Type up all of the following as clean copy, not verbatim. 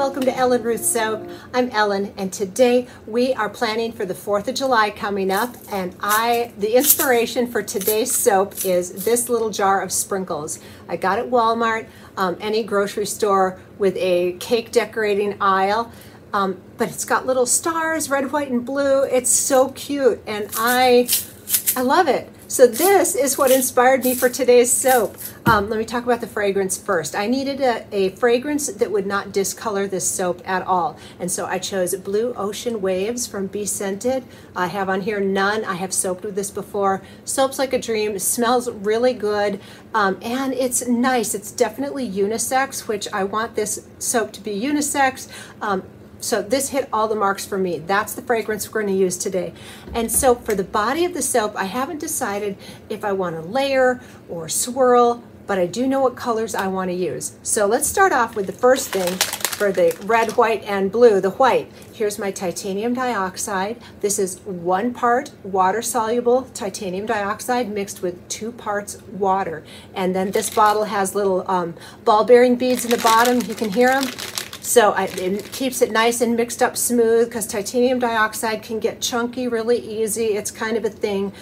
welcome to Ellen Ruth Soap. I'm Ellen, and today we are planning for the 4th of July coming up, and the inspiration for today's soap is this little jar of sprinkles. I got at Walmart, any grocery store with a cake decorating aisle, but it's got little stars, red, white, and blue. It's so cute, and I love it. So this is what inspired me for today's soap. Let me talk about the fragrance first. I needed a fragrance that would not discolor this soap at all. And so I chose Blue Ocean Waves from Be Scented. I have on here None. I have soaped with this before. Soap's like a dream. It smells really good. And it's nice. It's definitely unisex, which I want this soap to be unisex. So this hit all the marks for me. That's the fragrance we're going to use today. And so for the body of the soap, I haven't decided if I want to layer or swirl, but I do know what colors I want to use. So let's start off with the first thing for the red, white, and blue, the white. Here's my titanium dioxide. This is 1 part water-soluble titanium dioxide mixed with 2 parts water. And then this bottle has little ball-bearing beads in the bottom. You can hear them. So it keeps it nice and mixed up smooth, because titanium dioxide can get chunky really easy. It's kind of a thing.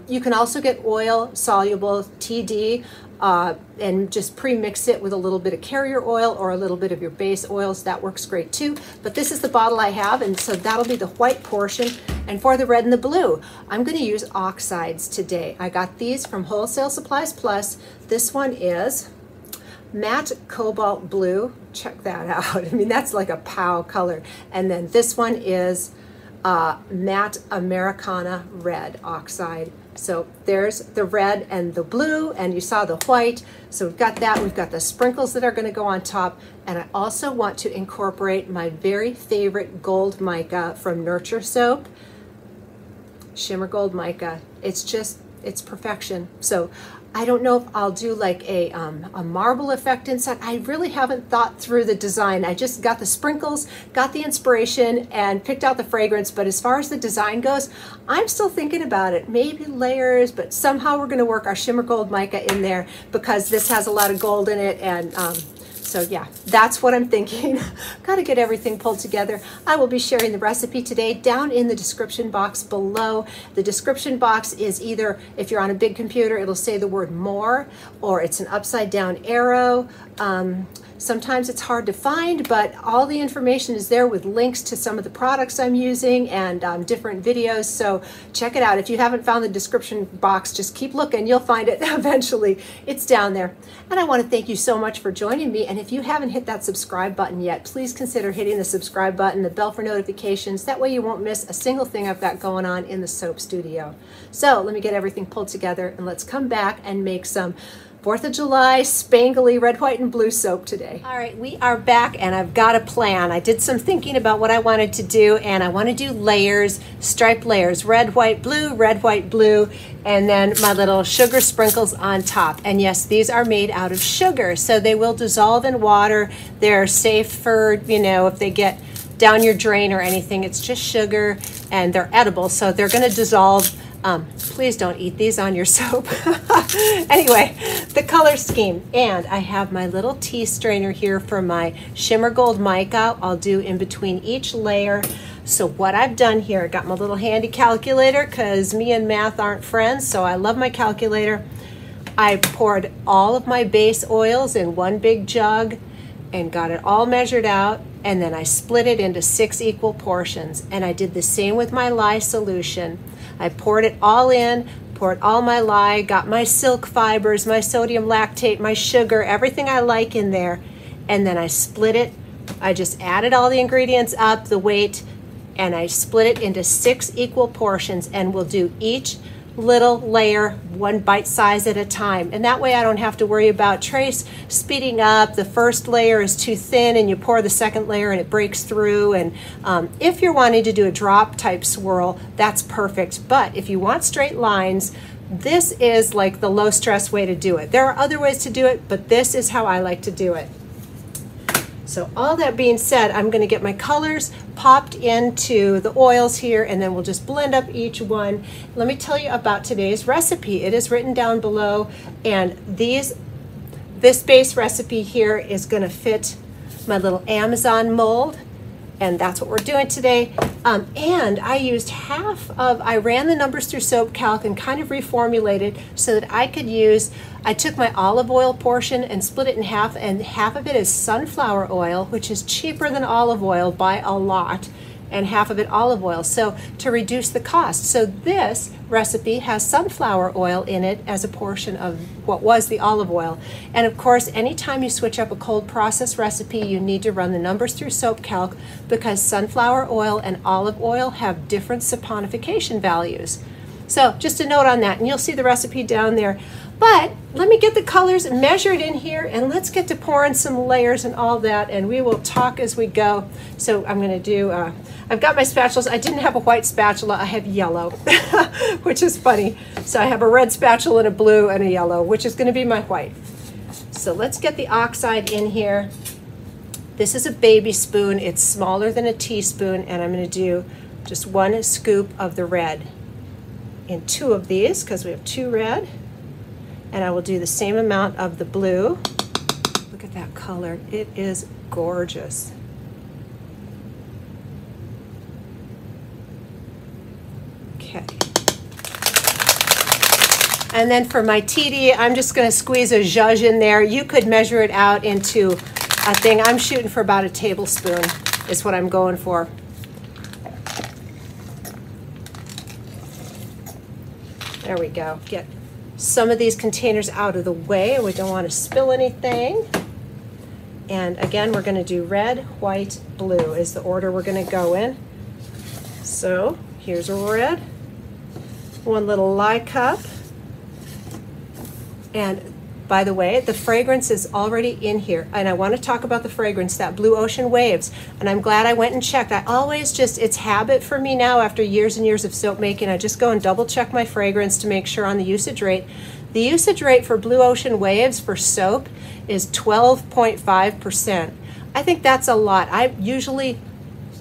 You can also get oil soluble TD and just pre-mix it with a little bit of carrier oil or a little bit of your base oils. That works great too. But this is the bottle I have, and so that'll be the white portion. And for the red and the blue, I'm going to use oxides today. I got these from Wholesale Supplies Plus. This one is Matte Cobalt Blue. Check that out. I mean, that's like a pow color. And then this one is Matte Americana Red Oxide. So there's the red and the blue, and you saw the white. So we've got that. We've got the sprinkles that are going to go on top. And I also want to incorporate my very favorite gold mica from Nurture Soap. Shimmer Gold Mica. It's perfection. So I don't know if I'll do like a marble effect inside. I really haven't thought through the design. I just got the sprinkles, got the inspiration, and picked out the fragrance. But as far as the design goes, I'm still thinking about it. Maybe layers, but somehow we're going to work our Shimmer Gold Mica in there, because this has a lot of gold in it. And so yeah, that's what I'm thinking. Got to get everything pulled together. I will be sharing the recipe today down in the description box below. The description box is either, if you're on a big computer, it'll say the word more, or it's an upside down arrow. Sometimes it's hard to find, but all the information is there with links to some of the products I'm using and different videos. So check it out. If you haven't found the description box, just keep looking. You'll find it eventually. It's down there. And I want to thank you so much for joining me. And if you haven't hit that subscribe button yet, please consider hitting the subscribe button, the bell for notifications. That way you won't miss a single thing I've got going on in the soap studio. So let me get everything pulled together, and let's come back and make some 4th of July spangly red, white, and blue soap today. All right, we are back, and I've got a plan. I did some thinking about what I wanted to do, and I want to do layers, striped layers, red, white, blue, and then my little sugar sprinkles on top. And yes, these are made out of sugar, so they will dissolve in water. They're safe for, you know, if they get down your drain or anything. It's just sugar, and they're edible, so they're going to dissolve. Please don't eat these on your soap. Anyway, the color scheme. And I have my little tea strainer here for my Shimmer Gold Mica. I'll do in between each layer. So what I've done here, I got my little handy calculator, because me and math aren't friends, so I love my calculator. I poured all of my base oils in one big jug and got it all measured out. And then I split it into 6 equal portions. And I did the same with my lye solution. I poured it all in, poured all my lye, got my silk fibers, my sodium lactate, my sugar, everything I like in there. And then I split it. I just added all the ingredients up, the weight, and I split it into 6 equal portions. And we'll do each little layer one bite size at a time, and that way I don't have to worry about trace speeding up. The first layer is too thin and you pour the second layer and it breaks through. And if you're wanting to do a drop type swirl, that's perfect. But if you want straight lines, this is like the low stress way to do it. There are other ways to do it, but this is how I like to do it. So all that being said, I'm going to get my colors popped into the oils here, and then we'll just blend up each one. Let me tell you about today's recipe. It is written down below, and this base recipe here is going to fit my little Amazon mold. And that's what we're doing today. And I used I ran the numbers through soap calc and kind of reformulated so that I could I took my olive oil portion and split it in half, and half of it is sunflower oil, which is cheaper than olive oil by a lot, and half of it olive oil, so to reduce the cost. So this recipe has sunflower oil in it as a portion of what was the olive oil. And of course, anytime you switch up a cold process recipe, you need to run the numbers through soap calc, because sunflower oil and olive oil have different saponification values. So just a note on that, and you'll see the recipe down there. But let me get the colors measured in here, and let's get to pouring some layers and all that, and we will talk as we go. So I'm going to do, I've got my spatulas. I didn't have a white spatula, I have yellow, which is funny. So I have a red spatula and a blue and a yellow, which is going to be my white. So let's get the oxide in here. This is a baby spoon. It's smaller than a teaspoon, and I'm going to do just 1 scoop of the red in 2 of these, because we have 2 red. And I will do the same amount of the blue. Look at that color. It is gorgeous. Okay. And then for my TD, I'm just going to squeeze a zhuzh in there. You could measure it out into a thing. I'm shooting for about a tablespoon is what I'm going for. There we go. Get some of these containers out of the way. We don't want to spill anything. And again, we're going to do red, white, blue is the order we're going to go in. So here's a red, 1 little lye cup. And by the way, the fragrance is already in here. And I want to talk about the fragrance, that Blue Ocean Waves. And I'm glad I went and checked. I always it's habit for me now after years and years of soap making. I just go and double check my fragrance to make sure on the usage rate. The usage rate for Blue Ocean Waves for soap is 12.5%. I think that's a lot. I usually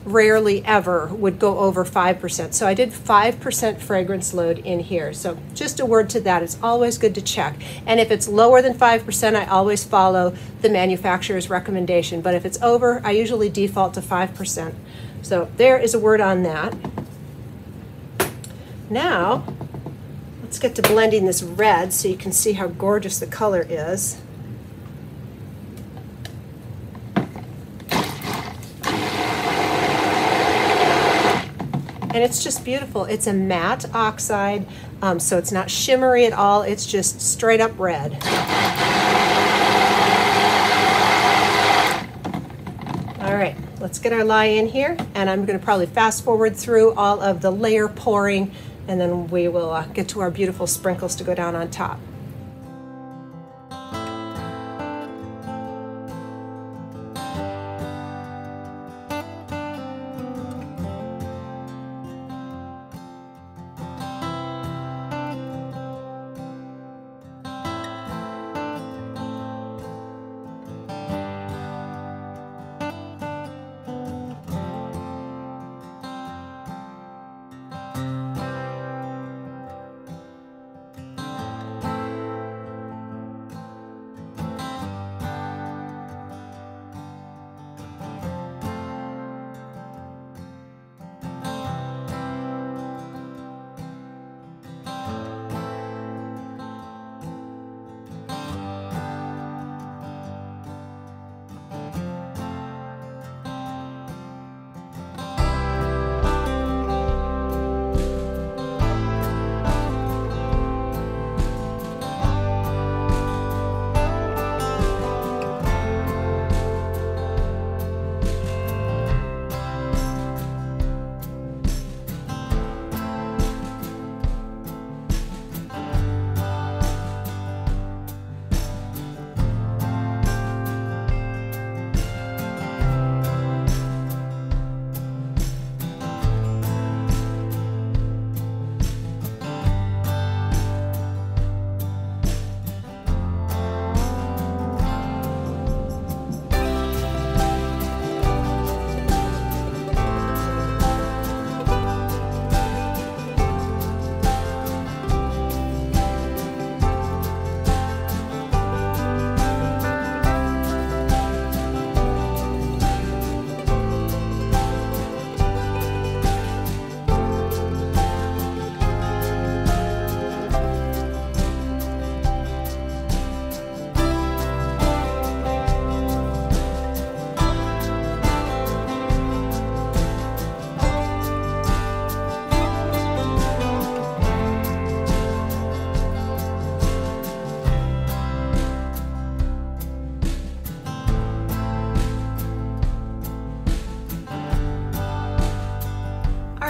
rarely ever would go over 5%. So I did 5% fragrance load in here. So just a word to that, it's always good to check. And if it's lower than 5%, I always follow the manufacturer's recommendation. But if it's over, I usually default to 5%. So there is a word on that. Now, let's get to blending this red so you can see how gorgeous the color is. And it's just beautiful. It's a matte oxide, so it's not shimmery at all. It's just straight up red. All right, let's get our lye in here, and I'm going to probably fast forward through all of the layer pouring, and then we will get to our beautiful sprinkles to go down on top.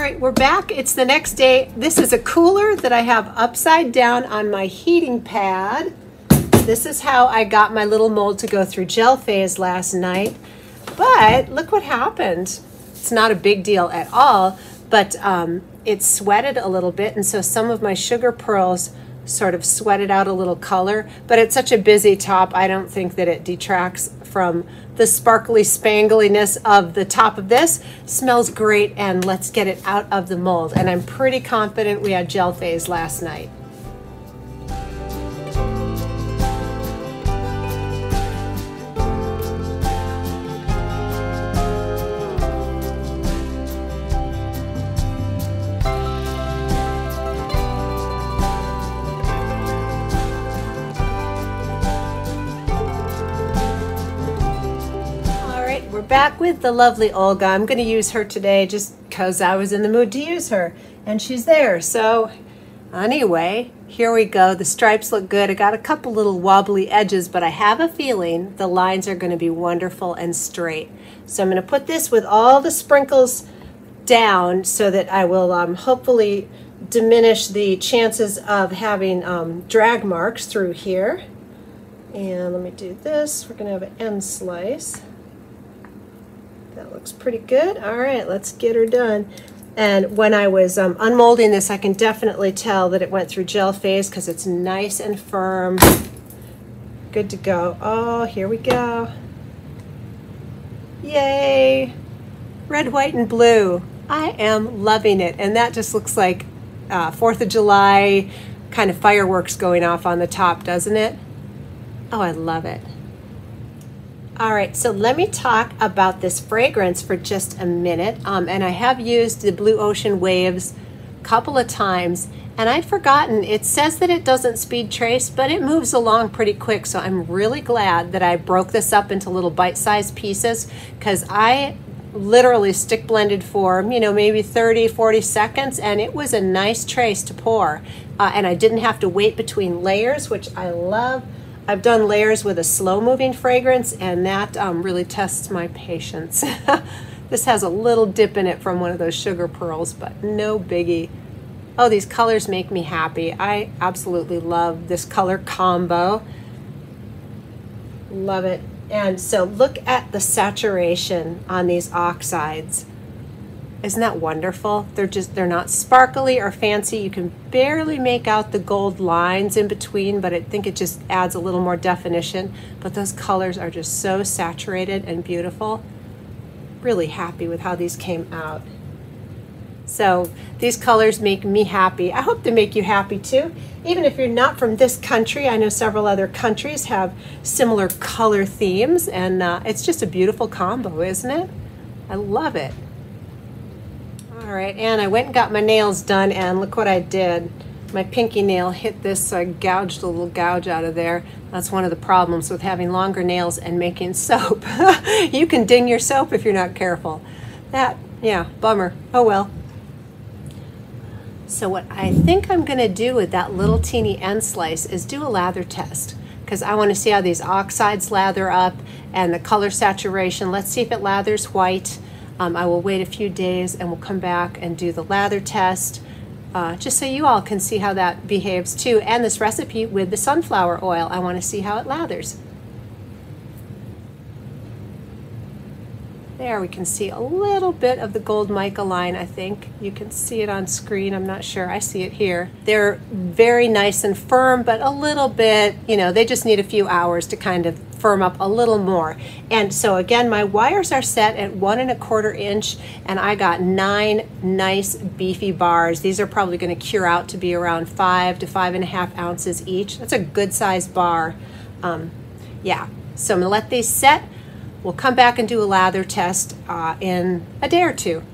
right, we're back. It's the next day. This is a cooler that I have upside down on my heating pad. This is how I got my little mold to go through gel phase last night. But look what happened. It's not a big deal at all, but it sweated a little bit, and so some of my sugar pearls sort of sweated out a little color. But it's such a busy top, I don't think that it detracts from the sparkly spangliness of the top of this. Smells great, and let's get it out of the mold. And I'm pretty confident we had gel phase last night. Back with the lovely Olga. I'm going to use her today just because I was in the mood to use her, and she's there. So anyway, here we go. The stripes look good. I got a couple little wobbly edges, but I have a feeling the lines are going to be wonderful and straight. So I'm going to put this with all the sprinkles down so that I will hopefully diminish the chances of having drag marks through here. And let me do this. We're going to have an end slice. That looks pretty good. All right, let's get her done. And when I was unmolding this, I can definitely tell that it went through gel phase because it's nice and firm. Good to go. Oh, here we go. Yay! Red, white, and blue. I am loving it. And that just looks like 4th of July kind of fireworks going off on the top, doesn't it? Oh, I love it. All right, so let me talk about this fragrance for just a minute. And I have used the Blue Ocean Waves a couple of times, and I'd forgotten, it says that it doesn't speed trace, but it moves along pretty quick. So I'm really glad that I broke this up into little bite-sized pieces, because I literally stick blended for, you know, maybe 30, 40 seconds, and it was a nice trace to pour. And I didn't have to wait between layers, which I love. I've done layers with a slow-moving fragrance, and that really tests my patience. This has a little dip in it from one of those sugar pearls, but no biggie. Oh, these colors make me happy. I absolutely love this color combo. Love it. And so look at the saturation on these oxides. Isn't that wonderful? They're not sparkly or fancy. You can barely make out the gold lines in between, but I think it just adds a little more definition. But those colors are just so saturated and beautiful. Really happy with how these came out. So these colors make me happy. I hope they make you happy too. Even if you're not from this country, I know several other countries have similar color themes, and it's just a beautiful combo, isn't it? I love it. All right, and I went and got my nails done, and look what I did. My pinky nail hit this, so I gouged a little gouge out of there. That's one of the problems with having longer nails and making soap. You can ding your soap if you're not careful. Yeah, bummer. Oh well. So what I think I'm gonna do with that little teeny end slice is do a lather test, because I want to see how these oxides lather up and the color saturation. Let's see if it lathers white. I will wait a few days and we'll come back and do the lather test, just so you all can see how that behaves too. And this recipe with the sunflower oil, I want to see how it lathers. There we can see a little bit of the gold mica line, I think. You can see it on screen, I'm not sure. I see it here. They're very nice and firm, but a little bit, you know, they just need a few hours to kind of firm up a little more. And so again, my wires are set at 1 1/4 inch, and I got 9 nice beefy bars. These are probably going to cure out to be around 5 to 5.5 ounces each. That's a good sized bar. Yeah, so I'm gonna let these set. We'll come back and do a lather test in a day or two.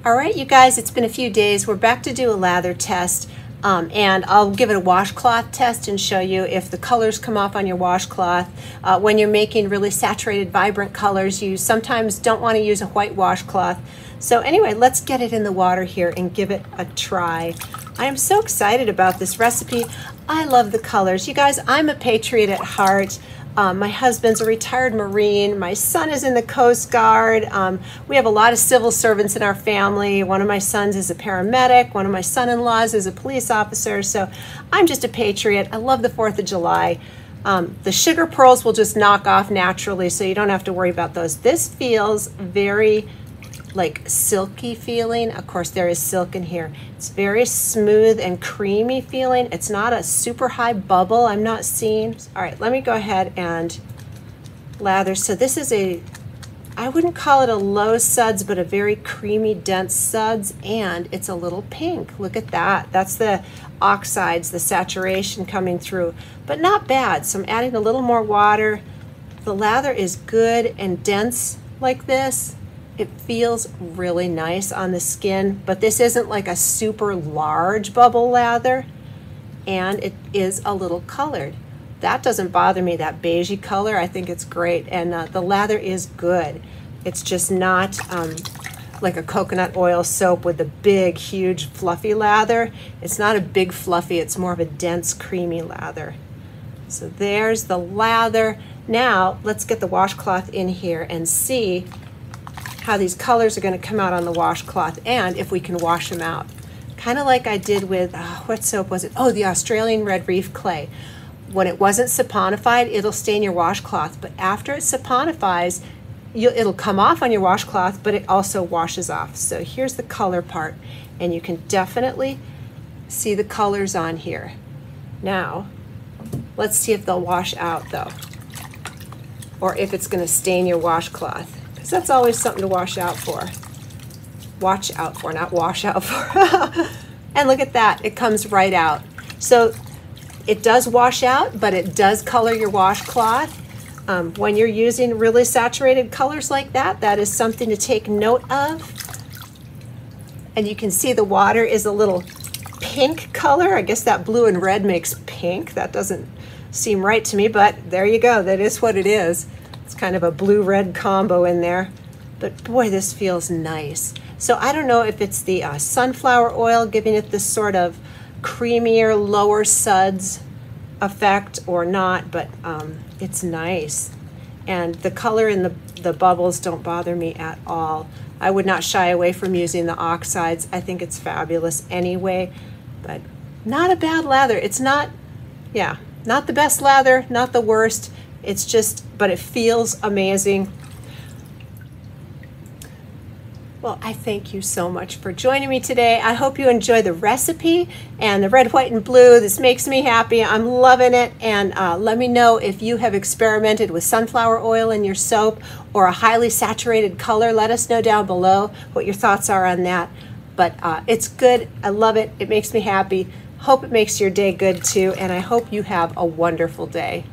All right, you guys, it's been a few days. We're back to do a lather test. And I'll give it a washcloth test and show you if the colors come off on your washcloth. When you're making really saturated, vibrant colors, you sometimes don't want to use a white washcloth. So anyway, let's get it in the water here and give it a try. I am so excited about this recipe. I love the colors. You guys, I'm a patriot at heart. My husband's a retired Marine. My son is in the Coast Guard. We have a lot of civil servants in our family. One of my sons is a paramedic. One of my son-in-laws is a police officer. So I'm just a patriot. I love the 4th of July. The sugar pearls will just knock off naturally, so you don't have to worry about those. This feels very like silky feeling. Of course, there is silk in here. It's very smooth and creamy feeling. It's not a super high bubble I'm not seeing. All right, let me go ahead and lather. So this is I wouldn't call it a low suds, but a very creamy, dense suds, and it's a little pink. Look at that. That's the oxides, the saturation coming through, but not bad. So I'm adding a little more water. The lather is good and dense like this. It feels really nice on the skin, but this isn't like a super large bubble lather, and it is a little colored. That doesn't bother me, that beigey color. I think it's great, and the lather is good. It's just not like a coconut oil soap with a big, huge, fluffy lather. It's not a big fluffy, it's more of a dense, creamy lather. So there's the lather. Now, let's get the washcloth in here and see how these colors are going to come out on the washcloth and if we can wash them out. Kind of like I did with, what soap was it? Oh, the Australian Red Reef Clay. When it wasn't saponified, it'll stain your washcloth, but after it saponifies, it'll come off on your washcloth, but it also washes off. So here's the color part, and you can definitely see the colors on here. Now, let's see if they'll wash out though, or if it's going to stain your washcloth. So that's always something to watch out for. Watch out for, not wash out for. And look at that, it comes right out. So it does wash out, but it does color your washcloth. When you're using really saturated colors like that, that is something to take note of. And you can see the water is a little pink color. I guess that blue and red makes pink. That doesn't seem right to me, but there you go, that is what it is. It's kind of a blue-red combo in there, but boy, this feels nice. So I don't know if it's the sunflower oil giving it this sort of creamier, lower suds effect or not, but it's nice. And the color in the bubbles don't bother me at all. I would not shy away from using the oxides. I think it's fabulous anyway, but not a bad lather. It's not, yeah, not the best lather, not the worst. It's just, but it feels amazing. Well, I thank you so much for joining me today. I hope you enjoy the recipe and the red, white, and blue. This makes me happy. I'm loving it. And let me know if you have experimented with sunflower oil in your soap or a highly saturated color. Let us know down below what your thoughts are on that. But it's good. I love it. It makes me happy. Hope it makes your day good too. And I hope you have a wonderful day.